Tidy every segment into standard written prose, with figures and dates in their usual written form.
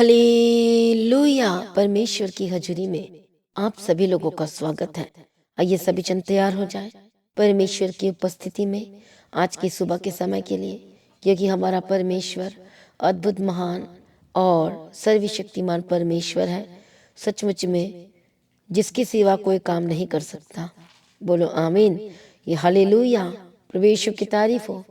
Hallelujah. परमेश्वर की हजूरी में आप सभी लोगों का स्वागत है। आइए सभी जन तैयार हो जाए परमेश्वर की उपस्थिति में आज की सुबह के समय के लिए, क्योंकि हमारा परमेश्वर अद्भुत, महान और सर्वशक्तिमान परमेश्वर है। सचमुच में जिसकी सिवा कोई काम नहीं कर सकता। बोलो आमीन। ये हालेलुया, प्रभु यीशु की तारीफ हो।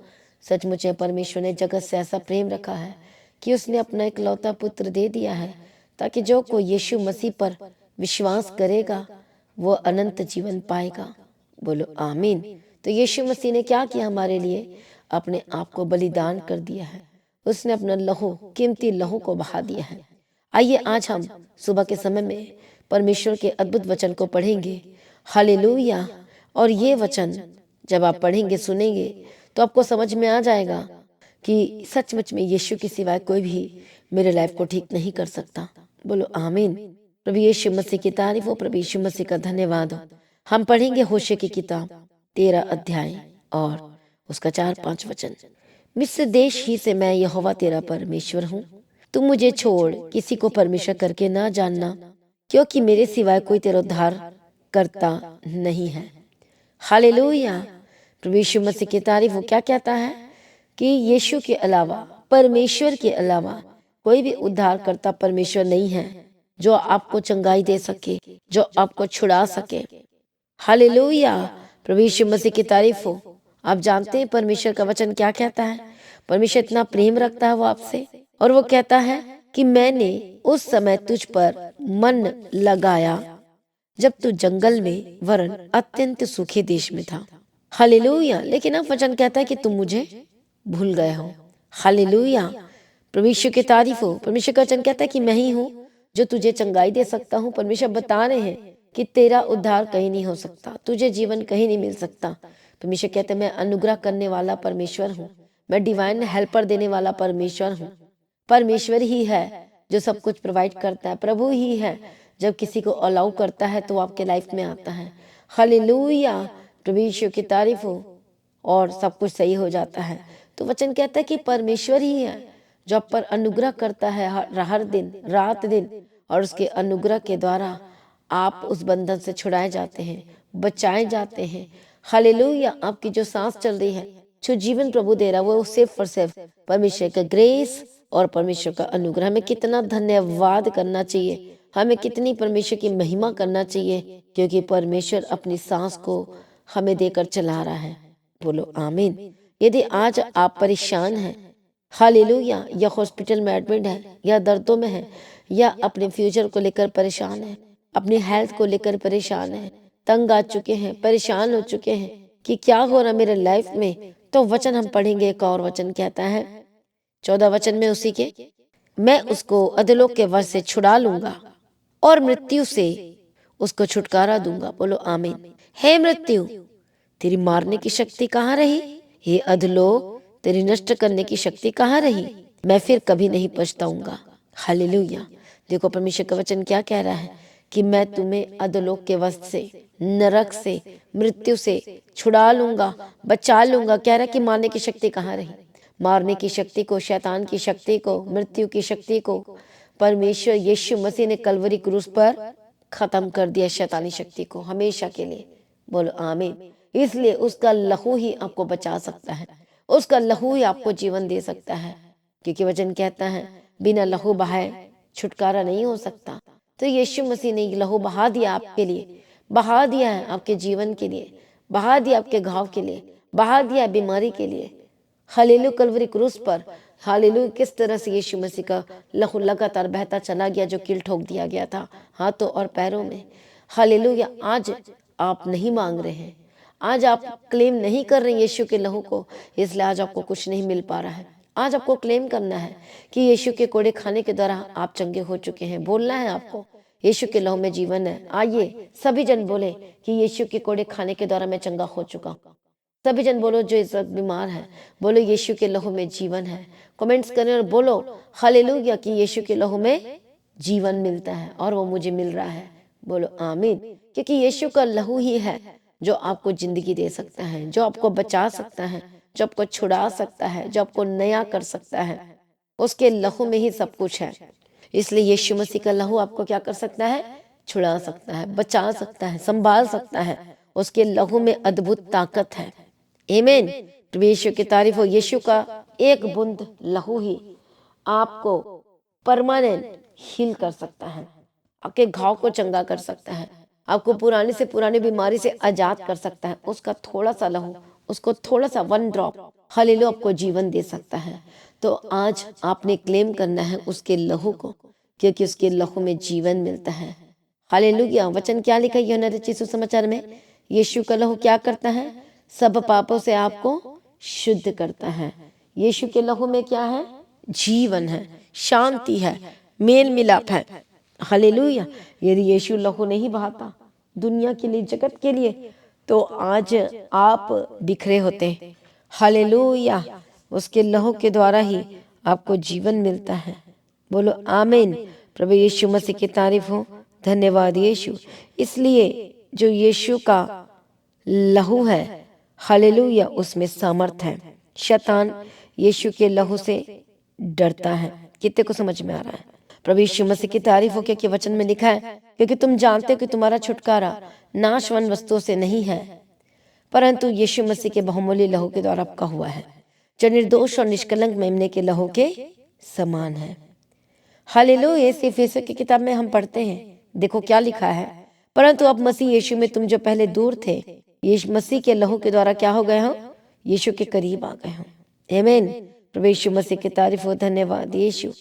सचमुच में परमेश्वर ने जगत से ऐसा प्रेम रखा है कि उसने अपना इकलौता पुत्र दे दिया है, ताकि जो कोई यीशु मसीह पर विश्वास करेगा वो अनंत जीवन पाएगा। बोलो आमीन। तो यीशु मसीह ने क्या किया हमारे लिए? अपने आप को बलिदान कर दिया है। उसने अपना लहू, कीमती लहू को बहा दिया है। आइए आज हम सुबह के समय में परमेश्वर के अद्भुत वचन को पढ़ेंगे। हालेलुया। और ये वचन जब आप पढ़ेंगे, सुनेंगे, तो आपको समझ में आ जाएगा कि सचमुच में यीशु के सिवाय कोई भी मेरे लाइफ को ठीक नहीं कर सकता। बोलो आमीन। प्रभु यीशु मसीह की तारीफ हो, प्रभु यीशु मसीह का धन्यवाद हो। हम पढ़ेंगे होशे की किताब 13 अध्याय और उसका 4-5 वचन। मिस्र देश ही से मैं यहोवा तेरा परमेश्वर हूँ। तू मुझे छोड़ किसी को परमेश्वर करके ना जानना, क्योंकि मेरे सिवाय कोई तेरा उद्धार करता नहीं है। हालेलुया। प्रभु यीशु मसीह की तारीफ। वो क्या कहता है कि यीशु के अलावा, परमेश्वर के अलावा कोई भी उद्धार करता परमेश्वर नहीं है जो आपको चंगाई दे सके, जो आपको छुड़ा सके। हालेलुया। प्रभु यीशु मसीह की तारीफ हो। आप जानते हैं परमेश्वर का वचन क्या कहता है? परमेश्वर इतना प्रेम रखता है वो आपसे, और वो कहता है कि मैंने उस समय तुझ पर मन लगाया जब तू जंगल में वरन अत्यंत सूखे देश में था। हालेलुया। लेकिन अब वचन कहता है कि तुम मुझे भूल गए हो। हालेलुया। परमेश्वर की तारीफ हो। परमेश्वर का वचन कहता है कि मैं ही हूँ जो तुझे चंगाई दे सकता हूँ। परमेश्वर बता रहे हैं कि तेरा उद्धार कहीं नहीं हो सकता, तुझे जीवन कहीं नहीं मिल सकता। परमेश्वर कहते हैं मैं अनुग्रह करने वाला परमेश्वर हूँ, मैं डिवाइन हेल्पर देने वाला परमेश्वर हूँ। परमेश्वर ही है जो सब कुछ प्रोवाइड करता है। प्रभु ही है जब किसी को अलाउ करता है तो आपके लाइफ में आता है। हालेलुया। प्रभु यीशु की तारीफ हो और सब कुछ सही हो जाता है। तो वचन कहता है कि परमेश्वर ही है जो आप पर अनुग्रह करता है हर दिन, रात दिन, और उसके अनुग्रह के द्वारा आप उस बंधन से छुड़ाए जाते हैं, बचाए जाते हैं। हालेलुया। आपकी जो सांस चल रही है, जो जीवन प्रभु दे रहा है, वो सिर्फ और सिर्फ परमेश्वर का ग्रेस और परमेश्वर का अनुग्रह। हमें कितना धन्यवाद करना चाहिए, हमें कितनी परमेश्वर की महिमा करना चाहिए, क्योंकि परमेश्वर अपनी सांस को हमें देकर चला रहा है। बोलो आमीन। यदि आज आप परेशान हैं, हालेलुया, या हॉस्पिटल में एडमिट है, या दर्दों में है, या अपने फ्यूचर को लेकर परेशान है, अपनी हेल्थ को लेकर परेशान है, तंग आ चुके हैं, परेशान हो चुके हैं कि क्या हो रहा मेरे लाइफ में, तो वचन हम पढ़ेंगे। एक और वचन कहता है 14 वचन में उसी के, मैं उसको अधलोक के वश से छुड़ा लूंगा और मृत्यु से उसको छुटकारा दूंगा। बोलो आमीन। हे मृत्यु, तेरी मारने की शक्ति कहाँ रही? हे अधलोक, तेरी नष्ट करने की शक्ति कहाँ रही? मैं फिर कभी नहीं पछताऊंगा। हालेलुया। देखो परमेश्वर का वचन क्या कह रहा है कि मैं तुम्हें अधलोक के वश से, नरक से, मृत्यु से छुड़ा लूंगा, बचा लूंगा। कह रहा है कि मारने की शक्ति कहाँ रही? मारने की शक्ति को, शैतान की शक्ति को, मृत्यु की शक्ति को परमेश्वर यीशु मसीह ने कलवरी क्रूस पर खत्म कर दिया, शैतानी शक्ति को हमेशा के लिए। बोलो आमीन। इसलिए उसका लहू ही आपको बचा सकता है, उसका लहू ही आपको जीवन दे सकता है, क्योंकि वचन कहता है बिना लहू बहाए छुटकारा नहीं हो सकता। तो यीशु मसीह ने लहू बहा दिया आपके लिए, बहा दिया है आपके जीवन के लिए, बहा दिया आपके घाव के लिए, बहा दिया बीमारी के लिए। हालेलुया। कलवरी क्रूस पर हालेलुया किस तरह से यीशु मसीह का लहू लगातार बहता चला गया, जो कील ठोक दिया गया था हाथों और पैरों में। हालेलुया। आज आप नहीं मांग रहे हैं, आज आप क्लेम नहीं कर रहे यीशु के लहू को, इसलिए आज आपको कुछ नहीं मिल पा रहा है। आज आपको क्लेम करना है कि यीशु के कोड़े खाने के द्वारा आप चंगे हो चुके हैं। बोलना है आपको यीशु के लहू में जीवन है। आइए सभी जन बोले कि यीशु के कोड़े खाने के द्वारा मैं चंगा हो चुका हूँ। सभी जन बोलो जो इस वक्त बीमार है, बोलो यीशु के लहू में जीवन है। कमेंट्स करें और बोलो हालेलुया कि यीशु के लहू में जीवन मिलता है और वो मुझे मिल रहा है। बोलो आमीन। क्योंकि यीशु का लहू ही है जो आपको जिंदगी दे सकता है, जो आपको बचा सकता है, जो आपको छुड़ा सकता है, जो आपको नया कर सकता है। उसके लहू में ही सब कुछ है। इसलिए यीशु मसीह का लहू आपको क्या कर सकता है? छुड़ा सकता है, बचा सकता है, संभाल सकता है। उसके लहू में अद्भुत ताकत है। आमीन। प्रभु यीशु की तारीफ हो। यीशु का एक बूंद लहू ही आपको परमानेंट हील कर सकता है, आपके घाव को चंगा कर सकता है, आपको पुरानी से पुरानी बीमारी से आजाद कर सकता है। उसका थोड़ा सा लहू, उसको थोड़ा सा 1 ड्रॉप हालेलुया आपको जीवन दे सकता है। तो आज आपने क्लेम करना है उसके लहू को, क्योंकि उसके लहू में जीवन मिलता है। हालेलुया। वचन क्या लिखा है यूहन्ना रचित सुसमाचार में? यीशु का लहू क्या करता है? सब पापों से आपको शुद्ध करता है। यीशु के लहू में क्या है? जीवन है, शांति है, मेल मिलाप है। हालेलुया। यदि यीशु लहू नहीं बहाता दुनिया के लिए, जगत के लिए, तो आज आप बिखरे होते। हालेलुया। उसके लहू के द्वारा ही आपको जीवन मिलता है। बोलो आमीन। प्रभु यीशु मसीह की तारीफ हो। धन्यवाद यीशु। इसलिए जो यीशु का लहू है, हालेलुया, उसमें सामर्थ है। शैतान यीशु के लहू से डरता है। कितने को समझ में आ रहा है? प्रभु यीशु मसीह की तारीफ हो, क्योंकि वचन में लिखा है, क्योंकि तुम जानते हो कि तुम्हारा छुटकारा नाशवान वस्तुओं से नहीं है, परंतु यीशु मसीह के बहुमूल्य लहू के द्वारा आपका हुआ है, जो निर्दोष और निष्कलंक मेमने के लहू के समान है। हालेलुया। इफिसियों की किताब में हम पढ़ते हैं, देखो क्या लिखा है, परंतु अब मसीह यीशु में तुम जो पहले दूर थे, यीशु मसीह के लहू के द्वारा क्या हो गए हो? यीशु के करीब आ गए हो। आमीन। प्रभु यीशु मसीह की तारीफ हो। धन्यवाद यीशु।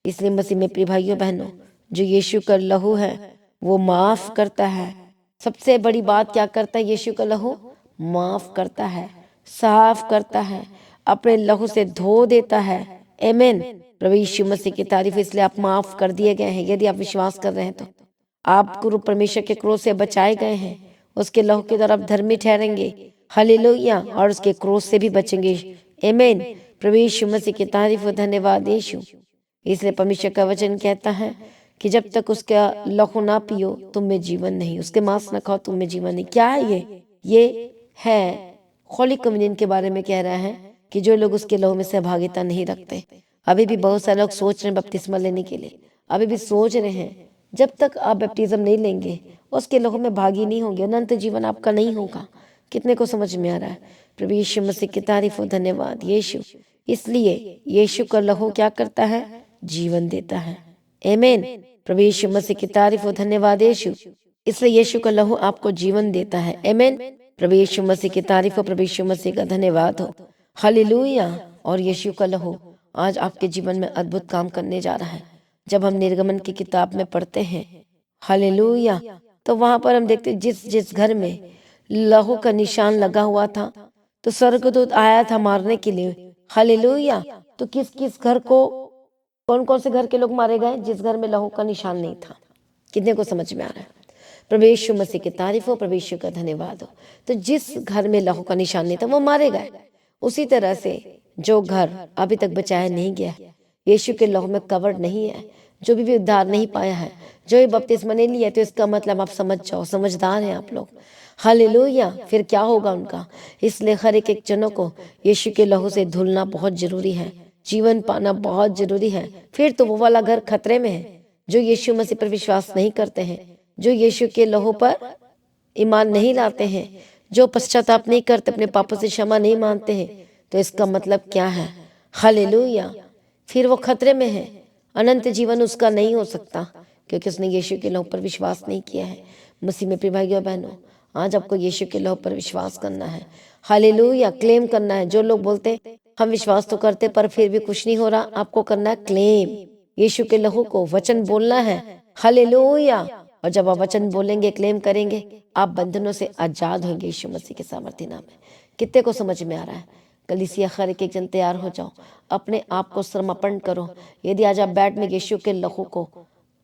इसलिए मसीह में प्रिय भाइयों बहनों, जो यीशु का लहू है वो माफ करता है। सबसे बड़ी बात क्या करता है? यीशु का लहू माफ करता है, साफ करता है, अपने लहू से धो देता है। आमीन। प्रभु यीशु मसीह की तारीफ। इसलिए आप माफ कर दिए गए हैं। यदि आप विश्वास कर रहे हैं तो आप गुरु परमेश्वर के क्रोध से बचाए गए हैं। उसके लहू के द्वारा आप धर्मी ठहरेंगे। हालेलुया। और उसके क्रोध से भी बचेंगे। आमीन। प्रभु यीशु मसीह की तारीफ। धन्यवाद यीशु। इसलिए परमेश्वर का वचन कहता है कि जब तक उसका लहू ना पियो तुम में जीवन नहीं, उसके मांस ना खाओ तुम में जीवन नहीं। क्या है ये है होली कम्युनियन के बारे में कह रहा है कि जो लोग उसके लहू में सहभागिता नहीं रखते। अभी भी बहुत सारे लोग सोच रहे हैं बपतिस्मा लेने के लिए, अभी भी सोच रहे हैं। जब तक आप बैप्टिज्म नहीं लेंगे, उसके लहू में भागी नहीं होंगे, अनंत जीवन आपका नहीं होगा। कितने को समझ में आ रहा है? प्रभु यीशु मसीह की तारीफ हो। धन्यवाद यीशु। इसलिए यीशु का लहू क्या करता है? जीवन देता है। आमीन। प्रभु यीशु मसीह की तारीफ हो। धन्यवाद यीशु। इसलिए यीशु का लहू आपको जीवन देता है। आमीन। प्रभु यीशु मसीह की तारीफ हो। प्रभु यीशु मसीह का धन्यवाद हो। हालेलुया। और यीशु का लहू आज आपके जीवन में अद्भुत काम करने जा रहा है। जब हम निर्गमन की किताब में पढ़ते हैं, हालेलुया, तो वहां पर हम देखते जिस जिस घर में लहू का निशान लगा हुआ था तो स्वर्गदूत आया था मारने के लिए। हालेलुया। तो किस किस घर को, कौन कौन से घर के लोग मारे गए? जिस घर में लहू का निशान नहीं था। कितने को समझ में आ रहा है? प्रभु यीशु मसीह की तारीफ हो। प्रभु यीशु का धन्यवाद हो। तो जिस घर में लहू का निशान नहीं था वो मारे गए। उसी तरह से जो घर अभी तक बचाया नहीं गया, यीशु के लहू में कवर्ड नहीं है, जो भी उद्धार नहीं पाया है, जो भी बपतिस्मा नहीं लिया, तो इसका मतलब आप समझ जाओ, समझदार हैं आप लोग। हालेलुया। फिर क्या होगा उनका? इसलिए हर एक जनों को यीशु के लहू से धुलना बहुत जरूरी है, जीवन पाना बहुत जरूरी है। फिर तो वो वाला घर खतरे में है जो यीशु मसीह पर विश्वास नहीं करते हैं, जो यीशु के लहू पर ईमान नहीं लाते हैं, जो पश्चाताप नहीं करते, अपने पापों से क्षमा नहीं मानते हैं। तो इसका मतलब क्या है? हालेलुया। फिर वो खतरे में है, अनंत जीवन उसका नहीं हो सकता, क्योंकि उसने यीशु के लहू पर विश्वास नहीं किया है। मसीह में प्रिय भाइयों बहनों, आज आपको यीशु के लहू पर विश्वास करना है। हालेलुया। क्लेम करना है। जो लोग बोलते हम विश्वास तो करते पर फिर भी कुछ नहीं हो रहा, आपको करना है क्लेम यीशु के लहू को। वचन बोलना है। हालेलुया। और जब आप वचन बोलेंगे, क्लेम करेंगे, आप बंधनों से आजाद होंगे यीशु मसीह के सामर्थ्य नाम में। कितने को समझ में आ रहा है? कलीसिया हर एक जन तैयार हो जाओ, अपने आप को समर्पण करो। यदि आज आप बैठ में यीशु के लहू को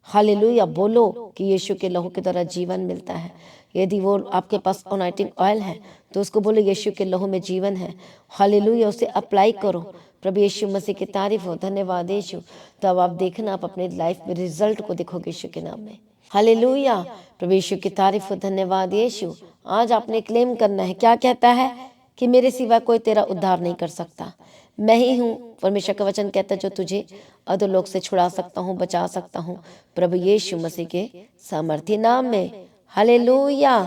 हालेलुया बोलो कि यीशु के लहू की तरह जीवन मिलता है। यदि वो आपके पास अनॉइंटिंग ऑयल है तो उसको बोलो यीशु के लहू में जीवन है। हालेलुया। उसे अप्लाई करो। प्रभु यीशु मसीह की तारीफ हो। धन्यवाद यीशु। तब आप देखना, आप अपने लाइफ में रिजल्ट को देखोगे यीशु के नाम में। हालेलुया। प्रभु यीशु की तारीफ हो। धन्यवाद यीशु। आज आपने क्लेम करना है। क्या कहता है? कि मेरे सिवा कोई तेरा उद्धार नहीं कर सकता, मैं ही हूँ, परमेश्वर का वचन कहता है, जो तुझे अधोलोक से छुड़ा सकता हूँ, बचा सकता हूँ, प्रभु यीशु मसीह के सामर्थ्य नाम में। हालेलुया।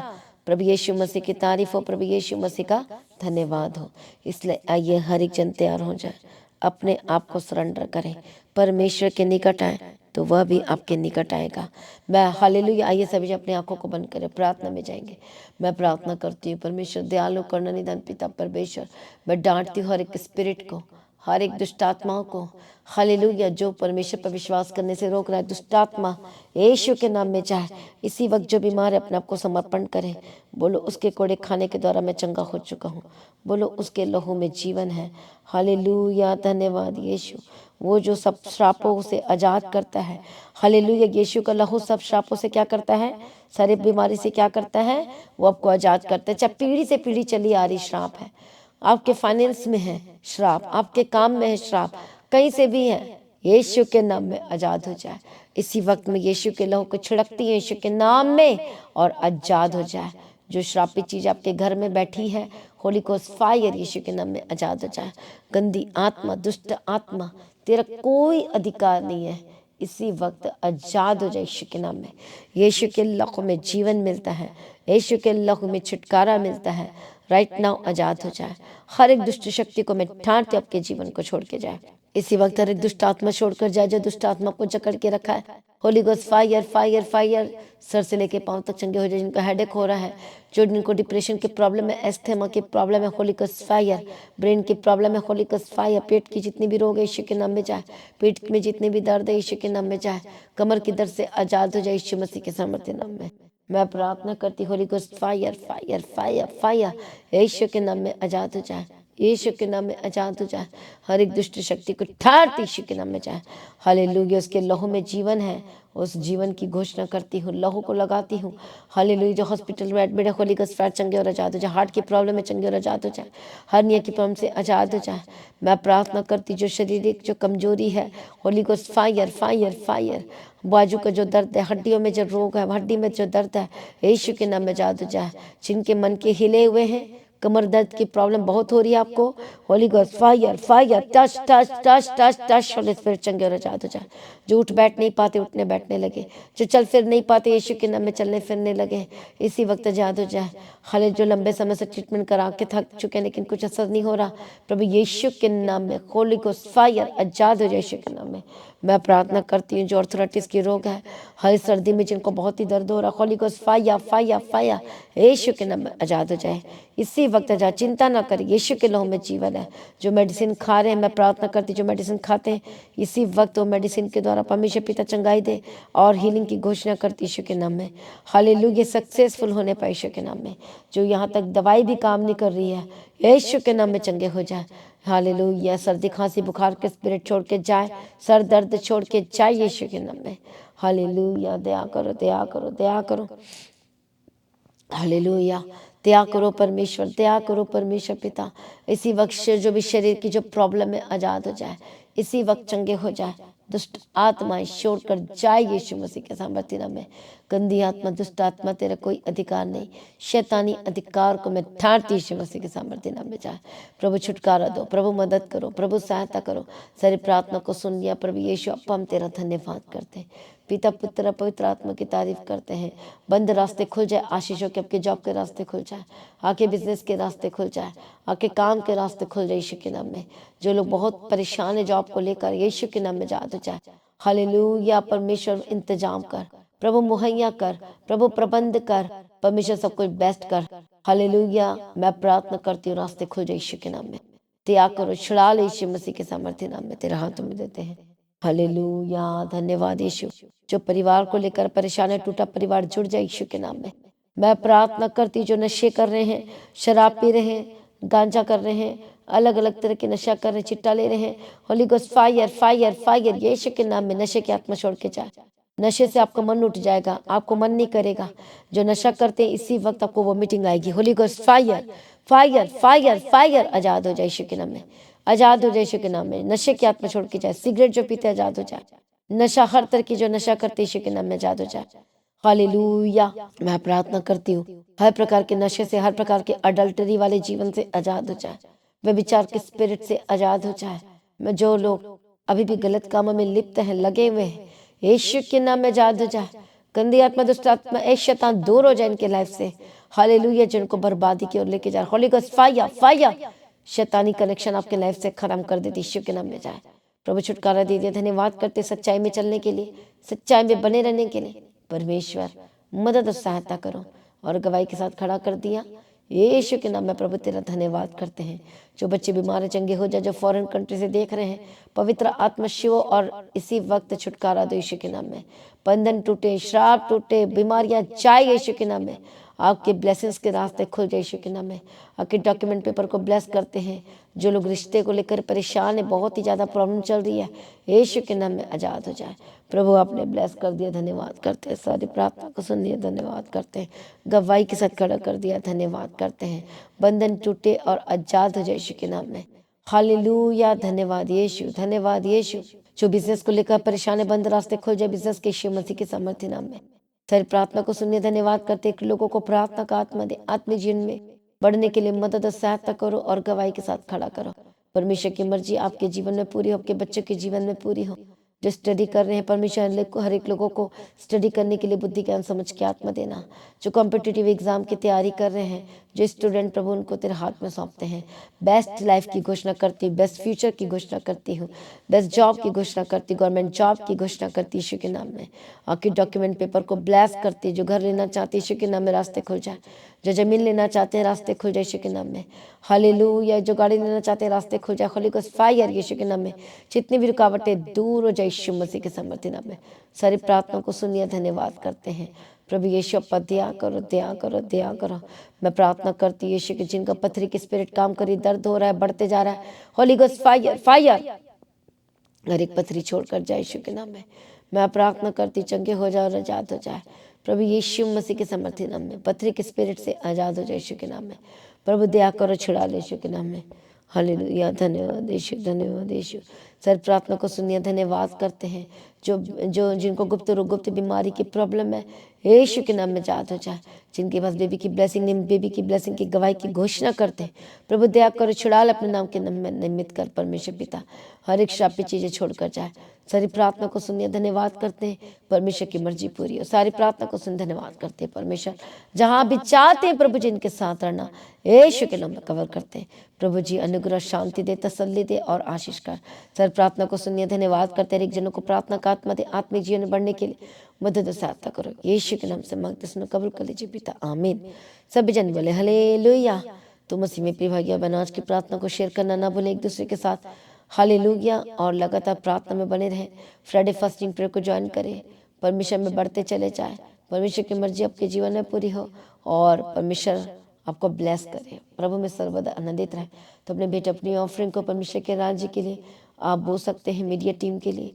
प्रभु यीशु मसीह की तारीफ हो, प्रभु यीशु मसीह का धन्यवाद हो। इसलिए आइए हर एक जन तैयार हो जाए, अपने आप को सरेंडर करें, परमेश्वर के निकट आए तो वह भी आपके निकट आएगा। मैं हालेलुया। आइए सभी अपनी आंखों को बंद करें, प्रार्थना में जाएंगे। मैं प्रार्थना करती हूँ, परमेश्वर दयालु करुणा निधान पिता परमेश्वर, मैं डांटती हूँ हर एक स्पिरिट को, हर एक दुष्ट आत्माओं को, हालेलुया, जो परमेश्वर पर विश्वास करने से रोक रहा है। दुष्ट आत्मा यीशु के नाम में चाहे इसी वक्त जो बीमार है अपने आप को समर्पण करें। बोलो, उसके कोड़े खाने के द्वारा मैं चंगा हो चुका हूँ। बोलो, उसके लहू में जीवन है। हालेलुया, धन्यवाद यीशु। वो जो सब श्रापों से आजाद करता है। हालेलुया, यीशु का लहू सब श्रापों से क्या करता है? सारी बीमारी से क्या करता है? वो आपको आजाद करता है। चाहे पीढ़ी से पीढ़ी चली आ रही श्राप है, आपके फाइनेंस में है श्राप, आपके काम में है श्राप, कहीं से भी है, यीशु के नाम में आजाद हो जाए। इसी वक्त में यीशु के लहू को छिड़कती है यीशु के नाम में और आजाद हो जाए। जो श्रापित चीज आपके घर में बैठी है, होली गोस्ट फायर यीशु के नाम में आजाद हो जाए। गंदी आत्मा, दुष्ट आत्मा, तेरा कोई अधिकार नहीं है, इसी वक्त आजाद हो जाए यीशु के नाम में। यीशु के लहू में जीवन मिलता है, यीशु के लहू में छुटकारा मिलता है। राइट नाउ आजाद हो जाए। हर एक दुष्ट शक्ति को मैं ठानती आपके जीवन को छोड़ के जाए। इसी वक्त हर एक दुष्ट आत्मा छोड़कर जाए, जो दुष्ट आत्मा को जकड़ के रखा है। Holi ghost fire fire fire, sir से लेके पांव तक चंगे हो जाए। जिनका हेडेक हो रहा है, जो जिनको डिप्रेशन की प्रॉब्लम है, एस्थेमा की प्रॉब्लम है, होली गोस्ट फायर। ब्रेन की प्रॉब्लम है, होली गोस्ट फायर। पेट की जितनी भी रोग है यीशु के नाम में जाए। पेट में जितनी भी दर्द है यीशु के नाम में जाए। कमर की दर्द से आजाद हो जाए यीशु मसीह के सामर्थ्य नाम में। मैं प्रार्थना करती, holy ghost fire fire fire fire, यीशु के नाम में आजाद हो जाए, यीशु के नाम में आजाद हो जाए। हर एक दुष्ट शक्ति को ठारती यीशु के नाम में जाए। हालेलुया, उसके लहू में जीवन है, उस जीवन की घोषणा करती हूँ, लहू को लगाती हूँ। हालेलुया, जो हॉस्पिटल में एडमिट है, होली गोस्ट फायर चंगे और आजाद हो जाए। हार्ट की प्रॉब्लम में चंगे और आजाद हो जाए। हर्निया की प्रॉब्लम से आजाद हो जाए। मैं प्रार्थना करती, जो शारीरिक जो कमजोरी है, Holi ghost fire fire fire. बाजू का जो दर्द है, हड्डियों में जो रोग है, हड्डी में जो दर्द है, यीशु के नाम में आजाद हो जाए। जिनके मन के हिले हुए हैं, कमर दर्द की प्रॉब्लम बहुत हो रही है आपको, holy ghost fire fire, touch touch touch touch touch, holy spirit चंगे और आजाद हो जाए। जो उठ बैठ नहीं पाते उठने बैठने लगे, जो चल फिर नहीं पाते यीशु के नाम में चलने फिरने लगे, इसी वक्त आजाद हो जाए। हाले जो लंबे समय से ट्रीटमेंट करा के थक चुके हैं लेकिन कुछ असर नहीं हो रहा, प्रभु यीशु के नाम में होली गोस्ट फायर आजाद हो जाए यीशु के नाम में। मैं प्रार्थना करती हूँ, जो ऑर्थराइटिस की रोग है, हर सर्दी में जिनको बहुत ही दर्द हो रहा, holy ghost fire fire fire, यीशु के नाम में आजाद हो जाए। इसी वक्त आजाद, चिंता ना करें, यीशु के लहू में जीवन है। जो मेडिसिन खा रहे हैं, मैं प्रार्थना करती, जो मेडिसिन खाते हैं इसी वक्त वो मेडिसिन के द्वारा परमेश्वर पिता चंगाई दे और हीलिंग की घोषणा करती यीशु के नाम में। हालेलुया, सक्सेसफुल होने पाए यीशु के नाम में। जो यहाँ तक दवाई भी काम नहीं कर रही है, यीशु के नाम में चंगे हो जाए। हालेलुया, सर्दी खांसी बुखार के स्पिरिट छोड़ के जाए, सर दर्द छोड़ के जाए यीशु के नाम में। हालेलुया, दया करो दया करो दया करो। हालेलुया, दया करो परमेश्वर, दया करो परमेश्वर पिता। इसी वक्त जो भी शरीर की जो प्रॉब्लम है आजाद हो जाए, इसी वक्त चंगे हो जाए। दुष्ट आत्माएं छोड़कर जाए यीशु मसीह के सामर्थ्य नाम में। गंदी आत्मा, दुष्ट आत्मा, तेरा कोई अधिकार नहीं। शैतानी अधिकार को मैं ठारती यीशु मसीह के सामर्थ्य नाम में जाए। प्रभु छुटकारा दो, प्रभु मदद करो, प्रभु सहायता करो। सारी प्रार्थना को सुन लिया प्रभु यीशु, अब हम तेरा धन्यवाद करते हैं। पिता पुत्र पवित्र आत्मा की तारीफ करते हैं। बंद रास्ते खुल जाए आशीषों के, आपके जॉब के रास्ते खुल जाए, आके बिजनेस के रास्ते खुल जाए, आके काम के रास्ते खुल जाए यीशु के नाम में। जो लोग बहुत परेशान है जॉब को लेकर, यीशु के नाम में आजाद हो जाए। हालेलुया, परमेश्वर इंतजाम कर, प्रभु मुहैया कर, प्रभु प्रबंध कर, परमेश्वर सब कुछ बेस्ट कर। हालेलुया, मैं प्रार्थना करती हूँ रास्ते खुल जाए यीशु के नाम में। दया करो, छुड़ा ले यीशु मसीह के सामर्थ्य नाम में, तेरे हाथों में देते हैं। हालेलुया, धन्यवाद यीशु। जो परिवार को लेकर परेशान है, टूटा परिवार जुड़ जाए यीशु के नाम में। मैं प्रार्थना करती, जो नशे कर रहे हैं, शराब पी रहे हैं, गांजा कर रहे हैं, अलग अलग तरह के नशा कर रहे हैं, चिट्टा ले रहे हैं, holy ghost fire fire fire, यीशु के नाम में नशे की आत्मा छोड़ के जाए। नशे से आपका मन उठ जाएगा, आपको मन नहीं करेगा। जो नशा करते हैं इसी वक्त आपको वो मीटिंग आएगी। Holy ghost fire fire fire fire, आजाद हो जाए यीशु के नाम में, आजाद हो जाए यीशु के नाम में। नशे की आत्मा छोड़ के जाए। सिगरेट जो पीते आजाद हो जाए। नशा हर तरह की जो नशा करते यीशु के नाम में आजाद हो जाए। हालेलुया, मैं प्रार्थना करती हूँ हर प्रकार के नशे से, हर प्रकार के अडल्टरी वाले जीवन से आजाद हो जाए। वे विचार के स्पिरिट से आजाद हो जाए। मैं जो लोग अभी भी गलत कामों में लिप्त हैं, लगे हुए हैं, यीशु के नाम में आजाद हो जाए। गंदी आत्मा, दुष्ट आत्मा, ए शैतान दूर हो जाए इनके लाइफ से। हालेलुया। जिनको बर्बादी की ओर लेके जा, होली गोस्ट फायर फायर, शैतानी कनेक्शन आपके लाइफ से खत्म कर देती, यीशु के नाम में जाए। प्रभु छुटकारा दे दिया। धन्यवाद करते सच्चाई में चलने के लिए, सच्चाई में बने रहने के लिए। परमेश्वर मदद और सहायता करो, और गवाही के साथ खड़ा कर दिया यीशु के नाम में। प्रभु तेरा धन्यवाद करते हैं। जो बच्चे बीमार चंगे हो जाए, जो फॉरेन कंट्री से देख रहे हैं, पवित्र आत्मा शिव और इसी वक्त छुटकारा दो यीशु के नाम में। बंधन टूटे, श्राप टूटे, बीमारियां जाए यीशु के नाम में। आपके ब्लेसिंग्स के रास्ते खुल जाए यीशु के नाम में। आपके डॉक्यूमेंट पेपर को ब्लेस करते हैं। जो लोग रिश्ते को लेकर परेशान है, बहुत ही ज़्यादा प्रॉब्लम चल रही है, यीशु के नाम में आज़ाद हो जाए। प्रभु आपने ब्लेस कर दिया, धन्यवाद करते हैं। सारी प्रार्थना को सुन लिया, धन्यवाद करते हैं। गवाही के साथ खड़ा कर दिया, धन्यवाद करते हैं। बंधन टूटे और आज़ाद हो जाए यीशु के नाम में। हालेलुया। धन्यवाद यीशु, धन्यवाद यीशु। जो बिजनेस को लेकर परेशान है, बंद रास्ते खुल जाए बिजनेस के यीशु मसीह के सामर्थ्य नाम में। सारी प्रार्थना को सुनिए, धन्यवाद करते हैं। लोगों को प्रार्थना का आत्मा दे, आत्मिक जीवन में बढ़ने के लिए मदद और सहायता करो, और गवाही के साथ खड़ा करो। परमेश्वर की मर्जी आपके जीवन में पूरी हो, आपके बच्चों के जीवन में पूरी हो। जो स्टडी कर रहे हैं, परमेश्वर हर एक लोगों को स्टडी करने के लिए बुद्धि ज्ञान समझ के आत्मा देना। जो कॉम्पिटिटिव एग्जाम की तैयारी कर रहे हैं, जो स्टूडेंट, प्रभु उनको तेरे हाथ में सौंपते हैं। बेस्ट लाइफ की घोषणा करती हूँ, बेस्ट फ्यूचर की घोषणा करती हूँ, बेस्ट जॉब की घोषणा करती हूँ, गवर्नमेंट जॉब की घोषणा करती यीशु के नाम में। आपके डॉक्यूमेंट पेपर को ब्लेस करती। जो घर लेना चाहती यीशु के नाम में रास्ते खुल जाए। जो जमीन लेना चाहते हैं, रास्ते खुल जाए यीशु के नाम में। हालेलुया। जो गाड़ी लेना चाहते हैं, रास्ते खुल जाए। होली गोस्ट फायर यीशु के नाम में। जितनी भी रुकावटें दूर हो जाए यीशु मसीह के सामर्थ्य नाम में। सारी प्रार्थना को सुनिए, धन्यवाद करते हैं। प्रभु यीशु पर दया करो, दया करो, दया करो। मैं प्रार्थना करती हूँ यीशु के, जिनका पथरी की स्पिरिट काम करी, दर्द हो रहा है, बढ़ते जा रहा है, होली गोस्ट फायर फायर, हर एक पथरी छोड़कर जाए यीशु के नाम में। मैं प्रार्थना करती, चंगे हो जाए और आजाद हो जाए। प्रभु यीशु मसीह के सामर्थ्य नाम में। पथरी के स्पिरिट से आजाद हो जाए यीशु के नाम में। प्रभु दया करो, छुड़ा ले यीशु के नाम में। हालेलुया। धन्यवाद यीशु, धन्यवाद यीशु। सर प्रार्थना को सुनिए, धन्यवाद करते हैं। जो जिनको गुप्त रोग, गुप्त बीमारी की प्रॉब्लम है, यीशु के नाम में आजाद हो जाए। जिनके पास बेबी की ब्लेसिंग, बेबी की ब्लेसिंग की गवाही की घोषणा करते हैं, प्रभु दया करो, छुड़ा ले अपने नाम के नाम में निमित्त कर। परमेश्वर पिता हर एक श्रापित चीजें छोड़कर जाए। सारी प्रार्थना को सुनिए, धन्यवाद करते हैं। परमेश्वर की मर्जी पूरी हो। सारी प्रार्थना को सुन, धन्यवाद करते हैं। परमेश्वर जहाँ भी चाहते हैं प्रभु जी इनके साथ रहना, यीशु के नाम में कवर करते हैं। प्रभु जी अनुग्रह, शांति दे, तसल्ली दे और आशीष कर। सर प्रार्थना को सुनिए, धन्यवाद करते हैं। एक जनों को प्रार्थना का आत्मा दे, आत्मिक जीवन में बढ़ने के लिए मदद और सहायता करो। यीशु के नाम से मांगते सुनो, कबूल कर लीजिए पिता, आमीन। सभी जन बोले हालेलुया। तो मसीह में प्रिय भाइयों बहनों, आज की प्रार्थना को शेयर करना ना भूलें एक दूसरे के साथ। हालेलुया। और लगातार प्रार्थना में बने रहें। फ्राइडे फास्टिंग प्रेयर को ज्वाइन करें। परमेश्वर में बढ़ते चले जाए। परमेश्वर की मर्जी आपके जीवन में पूरी हो, और परमेश्वर आपको ब्लेस करे। प्रभु में सर्वदा आनंदित रहे। तो अपने बेटे, अपनी ऑफरिंग को परमेश्वर के राज्य के लिए आप बो सकते हैं। मीडिया टीम के लिए,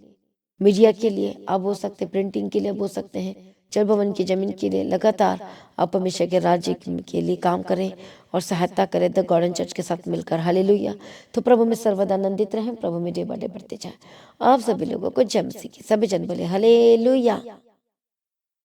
मीडिया के लिए आप बो सकते हैं। प्रिंटिंग के लिए बो सकते हैं। चल भवन की जमीन के लिए लगातार आप परमेश्वर के राज्य के लिए काम करें और सहायता करें द गॉर्डन चर्च के साथ मिलकर। हालेलुया। तो प्रभु में सर्वदा आनंदित रहें। प्रभु में डे बाय डे बढ़ते जाए। आप सभी लोगों को जय मसीह की। सभी जन बोले हालेलुया।